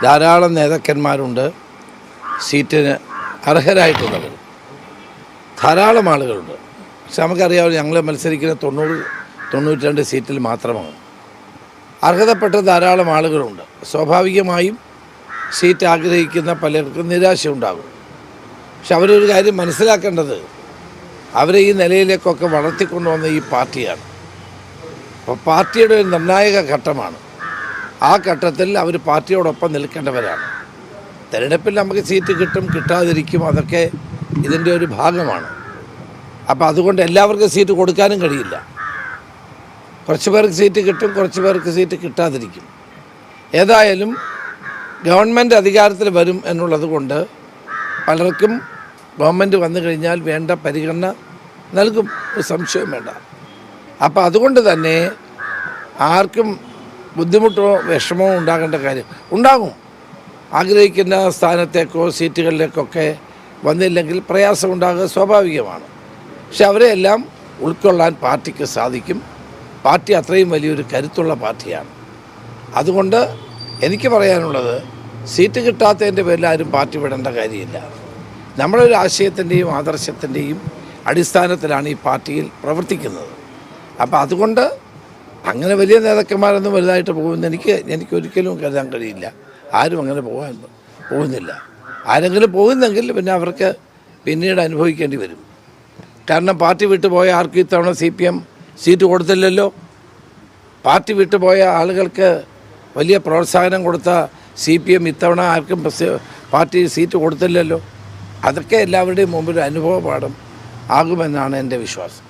ധാരാളം നേതാക്കന്മാരുണ്ട്, സീറ്റിന് അർഹരായിട്ടുള്ളവർ ധാരാളം ആളുകളുണ്ട്. പക്ഷെ നമുക്കറിയാമല്ലോ, ഞങ്ങൾ മത്സരിക്കുന്ന 90-92 സീറ്റിൽ മാത്രമാണ്. അർഹതപ്പെട്ട ധാരാളം ആളുകളുണ്ട്. സ്വാഭാവികമായും സീറ്റ് ആഗ്രഹിക്കുന്ന പലർക്കും നിരാശയുണ്ടാകും. പക്ഷെ അവരൊരു കാര്യം മനസ്സിലാക്കേണ്ടത്, അവരെ ഈ നിലയിലേക്കൊക്കെ വളർത്തിക്കൊണ്ടുവന്ന ഈ പാർട്ടിയാണ്. അപ്പോൾ പാർട്ടിയുടെ ഒരു നിർണായക ഘട്ടമാണ്. ആ ഘട്ടത്തിൽ അവർ പാർട്ടിയോടൊപ്പം നിൽക്കേണ്ടവരാണ്. തിരഞ്ഞെടുപ്പിൽ നമുക്ക് സീറ്റ് കിട്ടും, കിട്ടാതിരിക്കും, അതൊക്കെ ഇതിൻ്റെ ഒരു ഭാഗമാണ്. അപ്പോൾ അതുകൊണ്ട് എല്ലാവർക്കും സീറ്റ് കൊടുക്കാനും കഴിയില്ല. കുറച്ച് പേർക്ക് സീറ്റ് കിട്ടും, കുറച്ച് പേർക്ക് സീറ്റ് കിട്ടാതിരിക്കും. ഏതായാലും ഗവൺമെൻറ് അധികാരത്തിൽ വരും എന്നുള്ളത് കൊണ്ട് പലർക്കും ഗവൺമെൻറ് വന്നു കഴിഞ്ഞാൽ വേണ്ട പരിഗണന നൽകും, ഒരു സംശയവും വേണ്ട. അപ്പോൾ അതുകൊണ്ട് തന്നെ ആർക്കും ബുദ്ധിമുട്ടോ വിഷമമോ ഉണ്ടാകേണ്ട കാര്യം ഉണ്ടാകും. ആഗ്രഹിക്കുന്ന സ്ഥാനത്തേക്കോ സീറ്റുകളിലേക്കൊക്കെ വന്നില്ലെങ്കിൽ പ്രയാസമുണ്ടാകുക സ്വാഭാവികമാണ്. പക്ഷെ അവരെല്ലാം ഉൾക്കൊള്ളാൻ പാർട്ടിക്ക് സാധിക്കും. പാർട്ടി അത്രയും വലിയൊരു കരുത്തുള്ള പാർട്ടിയാണ്. അതുകൊണ്ട് എനിക്ക് പറയാനുള്ളത്, സീറ്റ് കിട്ടാത്തതിൻ്റെ പേരിൽ ആരും പാർട്ടി വിടേണ്ട കാര്യമില്ല. നമ്മുടെ ഒരു ആശയത്തിൻ്റെയും ആദർശത്തിൻ്റെയും അടിസ്ഥാനത്തിലാണ് ഈ പാർട്ടിയിൽ പ്രവർത്തിക്കുന്നത്. അപ്പോൾ അതുകൊണ്ട് അങ്ങനെ വലിയ നേതാക്കന്മാരൊന്നും വലുതായിട്ട് പോകുമെന്ന് എനിക്ക് ഒരിക്കലും കരുതാൻ കഴിയില്ല. ആരും അങ്ങനെ പോകുന്നില്ല. ആരെങ്കിലും പോകുന്നെങ്കിൽ പിന്നെ അവർക്ക് പിന്നീട് അനുഭവിക്കേണ്ടി വരും. കാരണം പാർട്ടി വിട്ടുപോയ ആർക്കും ഇത്തവണ CPM സീറ്റ് കൊടുത്തില്ലല്ലോ. പാർട്ടി വിട്ടുപോയ ആളുകൾക്ക് വലിയ പ്രോത്സാഹനം കൊടുത്ത CPM ഇത്തവണ ആർക്കും പാർട്ടി സീറ്റ് കൊടുത്തില്ലല്ലോ. അതൊക്കെ എല്ലാവരുടെയും മുമ്പിൽ അനുഭവപാഠം ആകുമെന്നാണ് എൻ്റെ വിശ്വാസം.